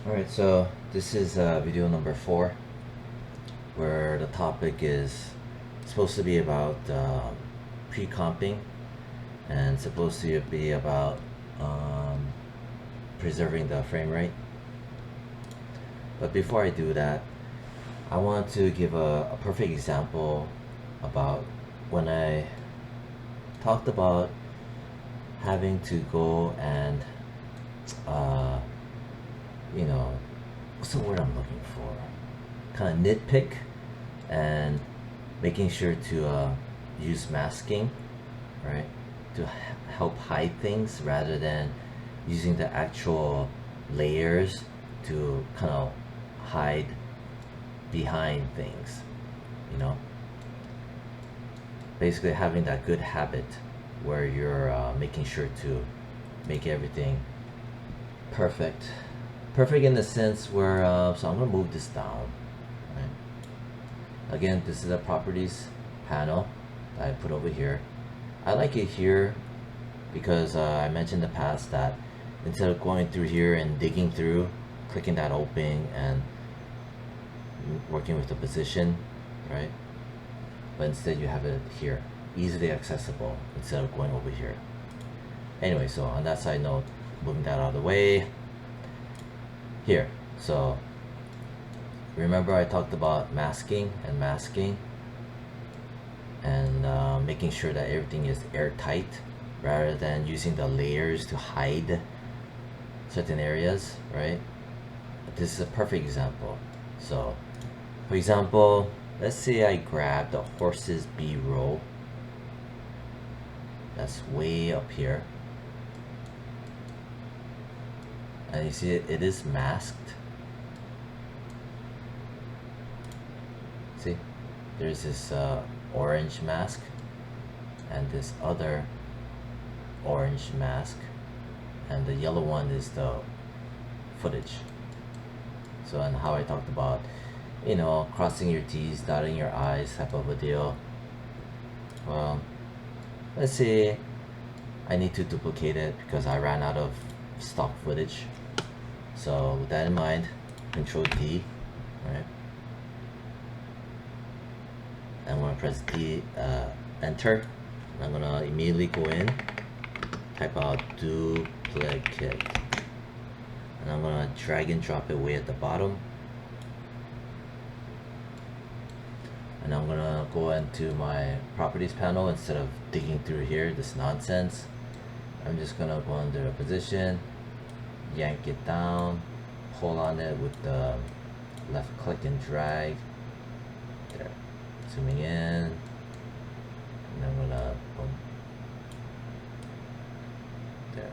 Alright, so this is video number 4, where the topic is supposed to be about pre-comping and supposed to be about um, preserving the frame rate. But before I do that, I want to give a perfect example about when I talked about having to go and uh, you know, what's the word I'm looking for? Kind of nitpick and making sure to use masking, right? To help hide things rather than using the actual layers to kind of hide behind things, you know? Basically, having that good habit where you're making sure to make everything perfect. Perfect in the sense where, so I'm gonna move this down, right? Again, this is a properties panel that I put over here. I like it here because I mentioned in the past that instead of going through here and digging through, clicking that open and working with the position, right? But instead you have it here, easily accessible instead of going over here. Anyway, so on that side note, moving that out of the way, here. So remember I talked about masking and making sure that everything is airtight rather than using the layers to hide certain areas, right? This is a perfect example. So for example, let's say I grab the horses B row. That's way up here. And you see it is masked. See, there's this orange mask and this other orange mask, and the yellow one is the footage. So, and how I talked about, you know, crossing your T's, dotting your I's type of a deal. Well, let's say I need to duplicate it because I ran out of stock footage. So with that in mind, Control D, right? I'm gonna press D, enter. I'm gonna immediately go in, type out duplicate, and I'm gonna drag and drop it way at the bottom. And I'm gonna go into my properties panel instead of digging through here, this nonsense. I'm just gonna go under position, yank it down, pull on it with the left click and drag. There. Zooming in, and I'm gonna boom. There.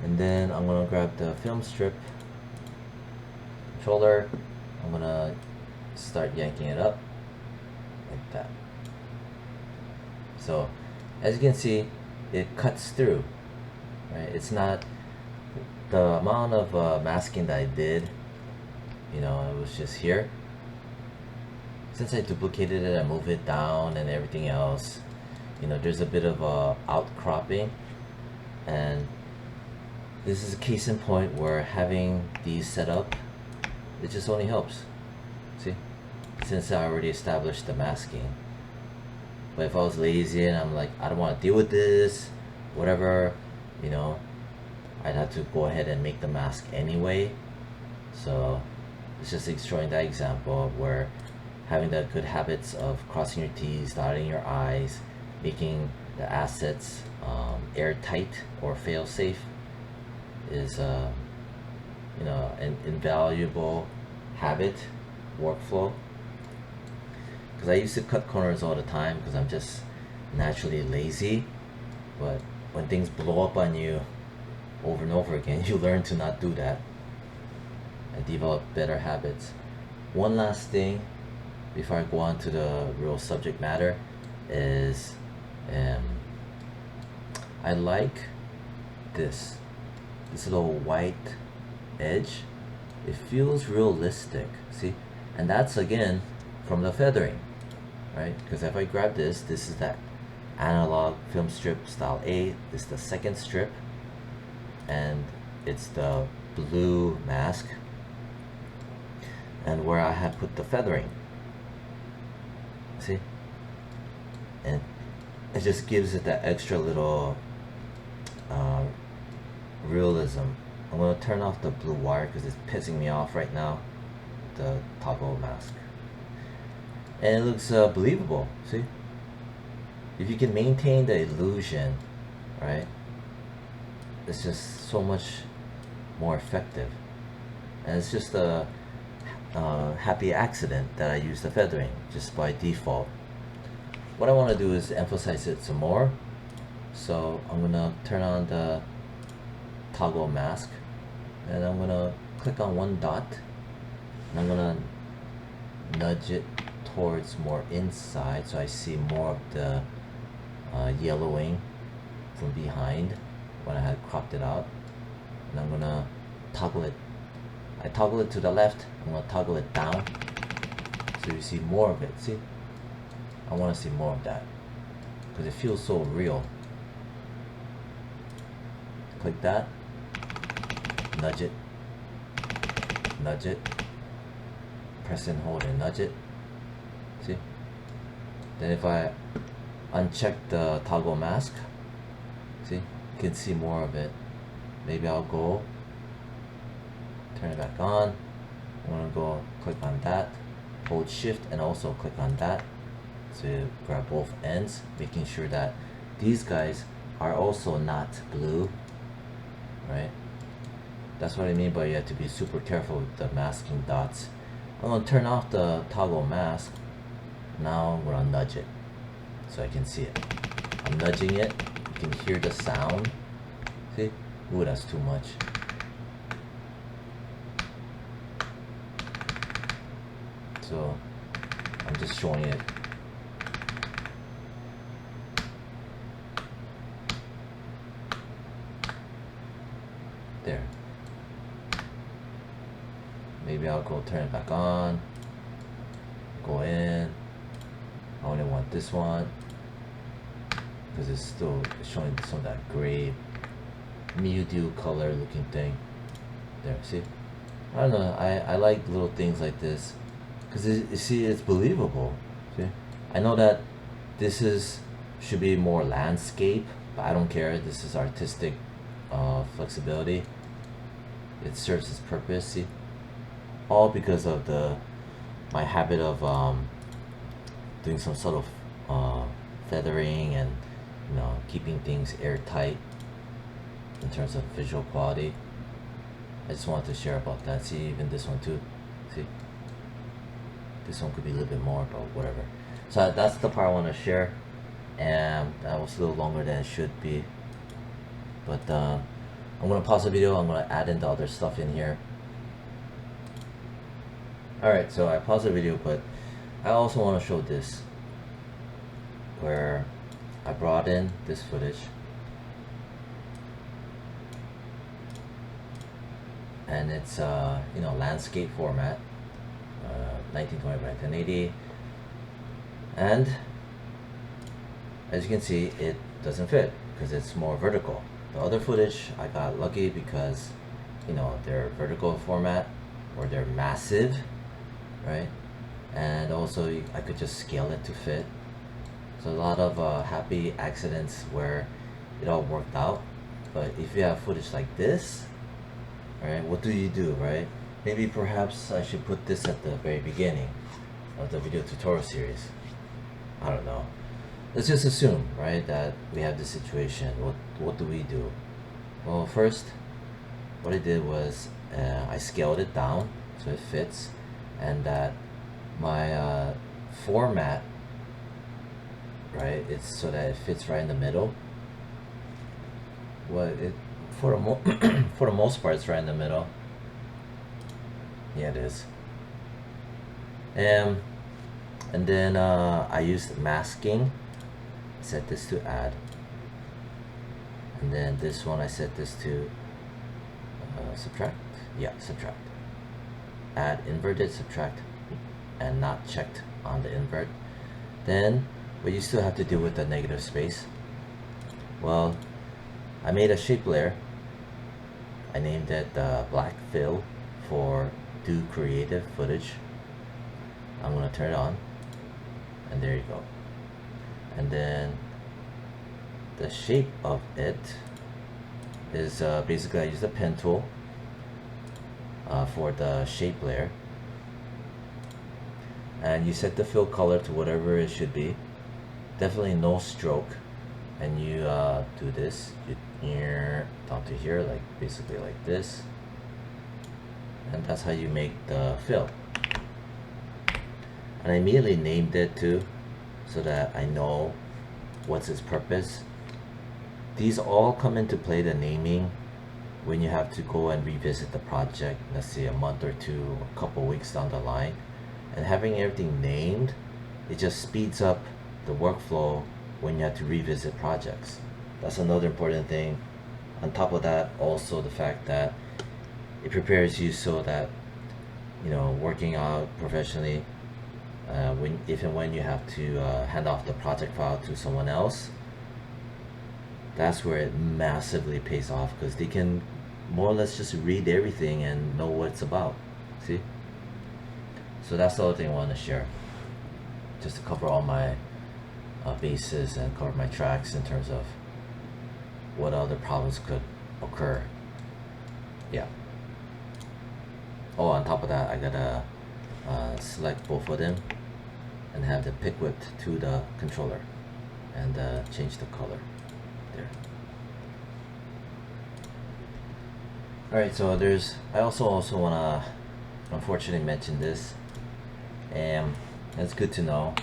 And then I'm gonna grab the film strip controller. I'm gonna start yanking it up like that. So as you can see, it cuts through, right? It's not the amount of masking that I did, you know, it was just here. Since I duplicated it, I move it down and everything else, you know, there's a bit of outcropping, and this is a case in point where having these set up, it just only helps. See, since I already established the masking. But if I was lazy and I'm like, I don't want to deal with this, whatever, you know, I'd have to go ahead and make the mask anyway. So it's just showing that example where having the good habits of crossing your T's, dotting your I's, making the assets airtight or fail-safe is you know, an invaluable habit, workflow. Because I used to cut corners all the time because I'm just naturally lazy, but when things blow up on you over and over again, you learn to not do that and develop better habits. One last thing before I go on to the real subject matter is I like this little white edge. It feels realistic, see? And that's again from the feathering, right? Because if I grab this is that analog film strip style A is the second strip, and it's the blue mask, and where I have put the feathering, see, and it just gives it that extra little realism. I'm gonna turn off the blue wire because it's pissing me off right now, the toggle mask, and it looks believable. See, if you can maintain the illusion, right, it's just so much more effective. And it's just a happy accident that I use the feathering just by default. What I want to do is emphasize it some more, so I'm gonna turn on the toggle mask, and I'm gonna click on one dot, and I'm gonna nudge it towards more inside so I see more of the yellowing from behind when I had cropped it out. And I'm gonna toggle it. I toggle it to the left, I'm gonna toggle it down so you see more of it. See, I want to see more of that because it feels so real. Click that, nudge it, press and hold and nudge it. See, then if I uncheck the toggle mask, see, you can see more of it. Maybe I'll go turn it back on. I'm gonna go click on that, hold shift and also click on that to grab both ends, making sure that these guys are also not blue, right? That's what I mean by you have to be super careful with the masking dots. I'm gonna turn off the toggle mask. Now I'm gonna nudge it so I can see it. I'm nudging it, you can hear the sound. See? Ooh, that's too much. So I'm just showing it. There. Maybe I'll go turn it back on. Go in. I only want this one because it's still showing some of that gray mildew color looking thing. There, see? I don't know, I like little things like this because you see, it's believable. See, I know that this should be more landscape, but I don't care. This is artistic flexibility. It serves its purpose. See, all because of my habit of doing some sort of feathering and keeping things airtight in terms of visual quality. I just wanted to share about that. See, even this one too. See, this one could be a little bit more, but whatever. So that's the part I want to share, and that was a little longer than it should be. But I'm gonna pause the video. I'm gonna add in the other stuff in here. Alright, so I paused the video, but I also want to show this, where I brought in this footage and it's landscape format, 1920 by 1080, and as you can see, it doesn't fit because it's more vertical. The other footage I got lucky because they're vertical format or they're massive, right? And also I could just scale it to fit. So a lot of happy accidents where it all worked out. But if you have footage like this, right, what do you do, right? Maybe perhaps I should put this at the very beginning of the video tutorial series. I don't know. Let's just assume, right, that we have this situation. What do we do? Well, first, what I did was I scaled it down so it fits, and that my format, right, it's so that it fits right in the middle. Well, for the most part, it's right in the middle. Yeah, it is. And then I used masking. Set this to add, and then this one I set this to subtract. Yeah, subtract. Add inverted, subtract, and not checked on the invert. Then but you still have to deal with the negative space. Well, I made a shape layer. I named it black fill for D.O.Creative footage. I'm gonna turn it on, and there you go. And then the shape of it is basically I use the pen tool for the shape layer, and you set the fill color to whatever it should be. Definitely no stroke, and you do this, you down to here, like basically like this, and that's how you make the fill. And I immediately named it too, so that I know what's its purpose. These all come into play, the naming, when you have to go and revisit the project, let's say a month or two, a couple weeks down the line. And having everything named, it just speeds up the workflow when you have to revisit projects. That's another important thing. On top of that, also the fact that it prepares you so that, you know, working out professionally, if and when you have to hand off the project file to someone else, that's where it massively pays off, because they can more or less just read everything and know what it's about. See? So that's the other thing I want to share, just to cover all my bases and cover my tracks in terms of what other problems could occur. Yeah. Oh, on top of that, I gotta select both of them and have the pick whipped to the controller and change the color there. Alright, so I also want to unfortunately mention this, and it's good to know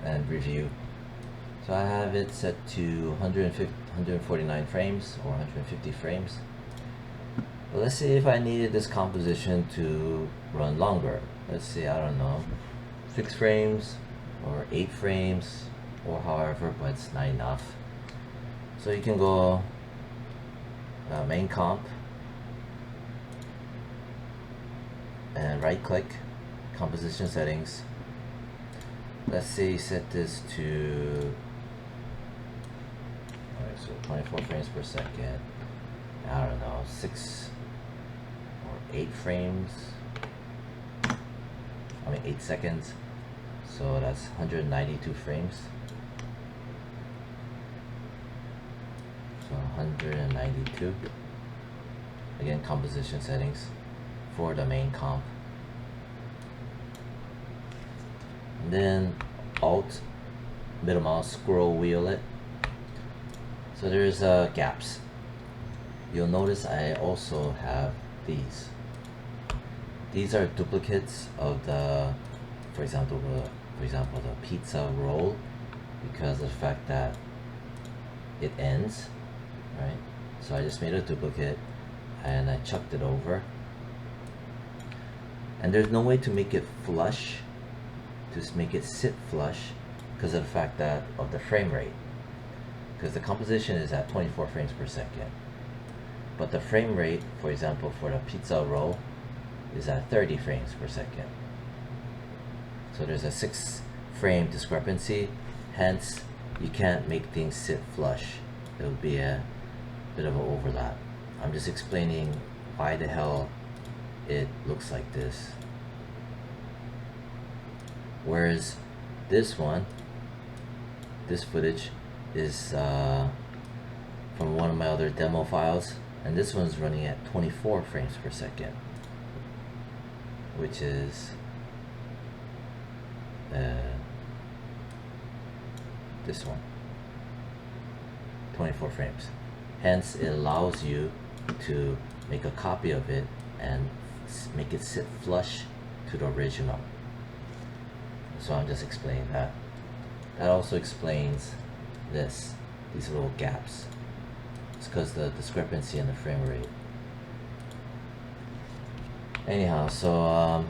and review. So I have it set to 149 frames or 150 frames. But let's see if I needed this composition to run longer. Let's see, I don't know, 6 frames or 8 frames or however, but it's not enough. So you can go main comp and right click, composition settings. Let's say set this to, alright, so 24 frames per second. I don't know, 6 or 8 frames. 8 seconds. So that's 192 frames. So 192. Again, composition settings for the main comp. And then Alt, middle mouse, scroll wheel it. So there's gaps. You'll notice I also have these. These are duplicates of the, for example, the pizza roll, because of the fact that it ends, right? So I just made a duplicate and I chucked it over. And there's no way to make it flush, to make it sit flush, because of the fact that of the frame rate. Because the composition is at 24 frames per second. But the frame rate, for example, for the pizza roll is at 30 frames per second. So there's a 6 frame discrepancy, hence you can't make things sit flush. It would be a bit of an overlap. I'm just explaining why the hell it looks like this. Whereas this one, this footage is from one of my other demo files, and this one's running at 24 frames per second, which is this one, 24 frames. Hence it allows you to make a copy of it and make it sit flush to the original. So I'm just explaining that. That also explains these little gaps. It's because the discrepancy in the frame rate. Anyhow, so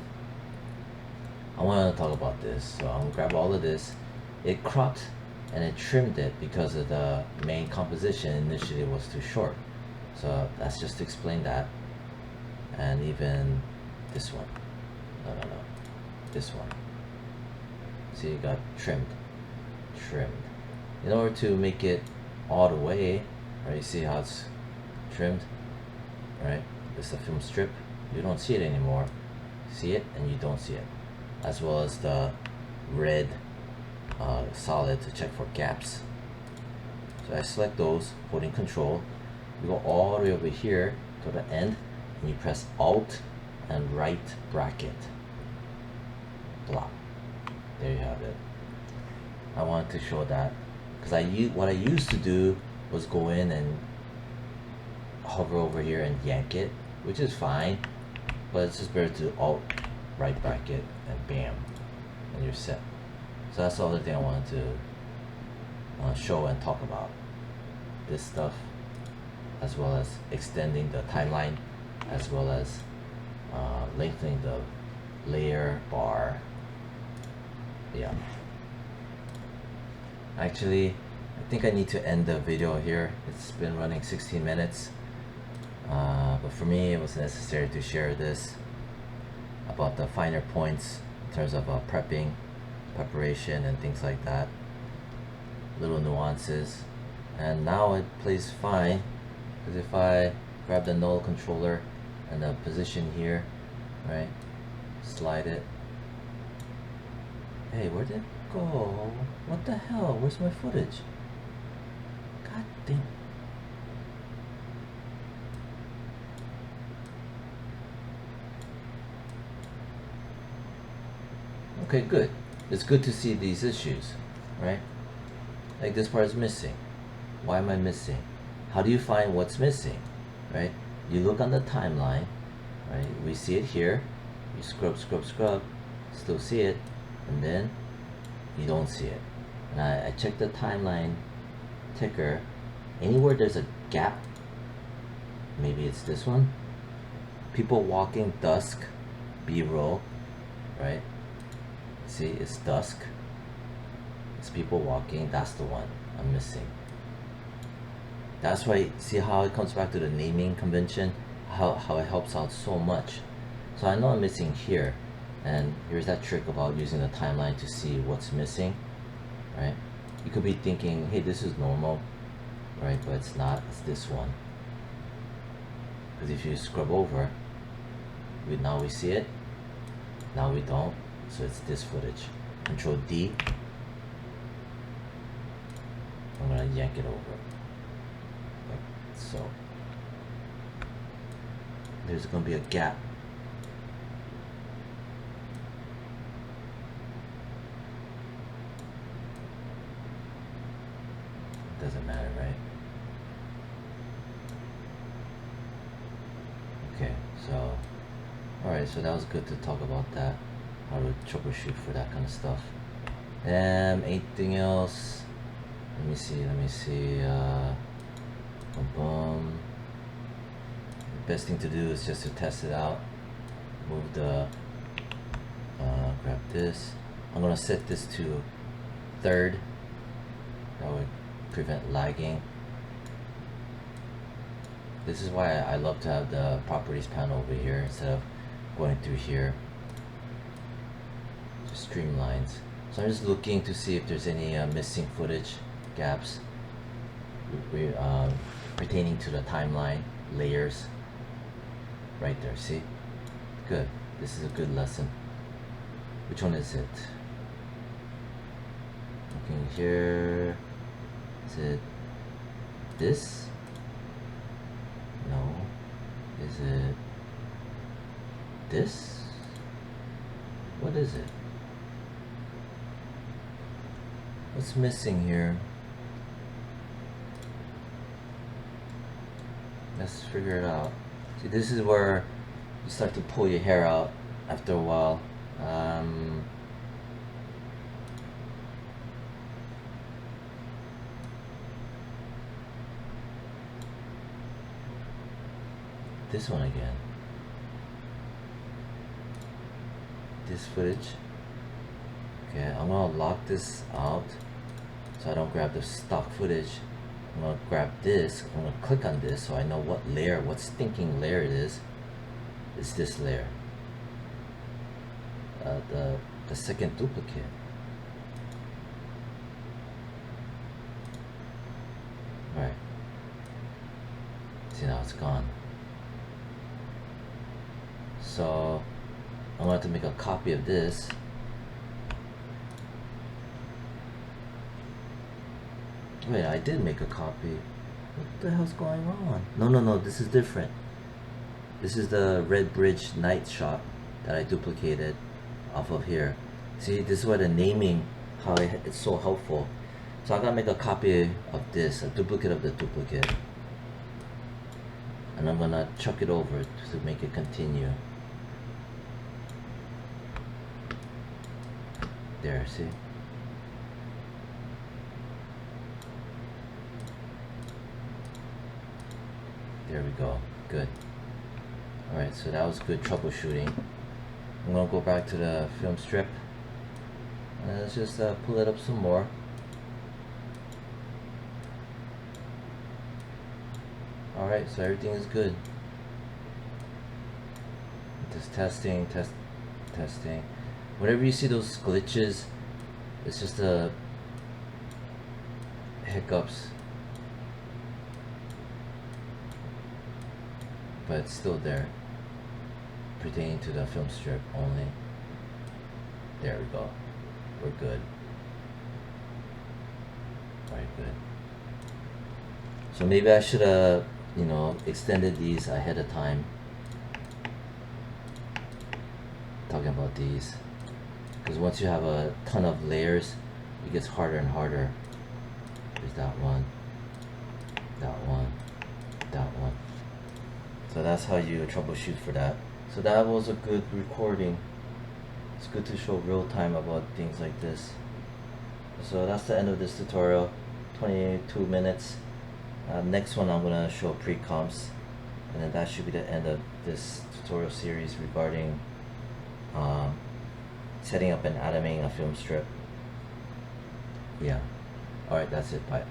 I want to talk about this. So I'm gonna grab all of this. It cropped and it trimmed it because of the main composition initially was too short. So that's just to explain that. And even this one. No. This one. See, it got trimmed. In order to make it all the way, right, you see how it's trimmed, right? This is a film strip. You don't see it anymore. See it and you don't see it. As well as the red solid to check for gaps. So I select those, holding control. You go all the way over here to the end and you press Alt and right bracket. Block. There you have it. I wanted to show that because what I used to do was go in and hover over here and yank it, which is fine, but it's just better to Alt right bracket and bam, and you're set. So that's the other thing I wanted to show and talk about. This stuff, as well as extending the timeline, as well as lengthening the layer bar. Yeah. Actually, I think I need to end the video here. It's been running 16 minutes. But for me, it was necessary to share this about the finer points in terms of preparation and things like that. Little nuances. And now it plays fine, because if I grab the null controller and the position here, right, slide it. Hey, where did it go? What the hell? Where's my footage? God damn. Okay, good. It's good to see these issues, right? Like this part is missing. Why am I missing? How do you find what's missing, right? You look on the timeline, right? We see it here. You scrub, still see it, and then you don't see it. And I check the timeline ticker. Anywhere there's a gap, maybe it's this one. People walking dusk, B-roll, right? See, it's dusk. It's people walking. That's the one I'm missing. That's why, see how it comes back to the naming convention, how it helps out so much. So I know I'm missing here, and here's that trick about using the timeline to see what's missing, right? You could be thinking, hey, this is normal, right? But it's not, it's this one. Because if you scrub over, now we see it, now we don't, so it's this footage. Control D, I'm gonna yank it over. So there's going to be a gap. It doesn't matter, right? Okay, so alright, so that was good to talk about that, how to troubleshoot for that kind of stuff. Anything else? Let me see. Boom. The best thing to do is just to test it out. Move the grab this. I'm gonna set this to 3rd. That would prevent lagging. This is why I love to have the properties panel over here instead of going through here. Just streamlines. So I'm just looking to see if there's any missing footage gaps pertaining to the timeline layers. Right there, see? Good. This is a good lesson. Which one is it? Looking here. Is it this? No. Is it this? What is it? What's missing here? Let's figure it out. See, this is where you start to pull your hair out after a while. This one again. This footage. Okay, I'm gonna lock this out so I don't grab the stock footage. I'm gonna grab this, I'm gonna click on this so I know what layer, what stinking layer it is. It's this layer. The second duplicate. See, now it's gone. So I'm going to make a copy of this. Wait, I did make a copy. What the hell's going on? No, this is different. This is the Red Bridge night shot that I duplicated off of here. See, this is why the naming, how it's so helpful. So I gotta make a copy of this, a duplicate of the duplicate. And I'm gonna chuck it over to make it continue. There, see? There we go, good. Alright, so that was good troubleshooting. I'm gonna go back to the film strip. And let's just pull it up some more. Alright, so everything is good. Just testing. Whenever you see those glitches, it's just hiccups. But it's still there, pertaining to the film strip only. There we go. We're good. Alright, good. So maybe I should have, extended these ahead of time. Talking about these. Because once you have a ton of layers, it gets harder and harder. There's that one. So that's how you troubleshoot for that. So that was a good recording. It's good to show real time about things like this. So that's the end of this tutorial. 22 minutes. Next one I'm gonna show pre-comps, and then that should be the end of this tutorial series regarding setting up and animating a film strip. Yeah. Alright, that's it. Bye.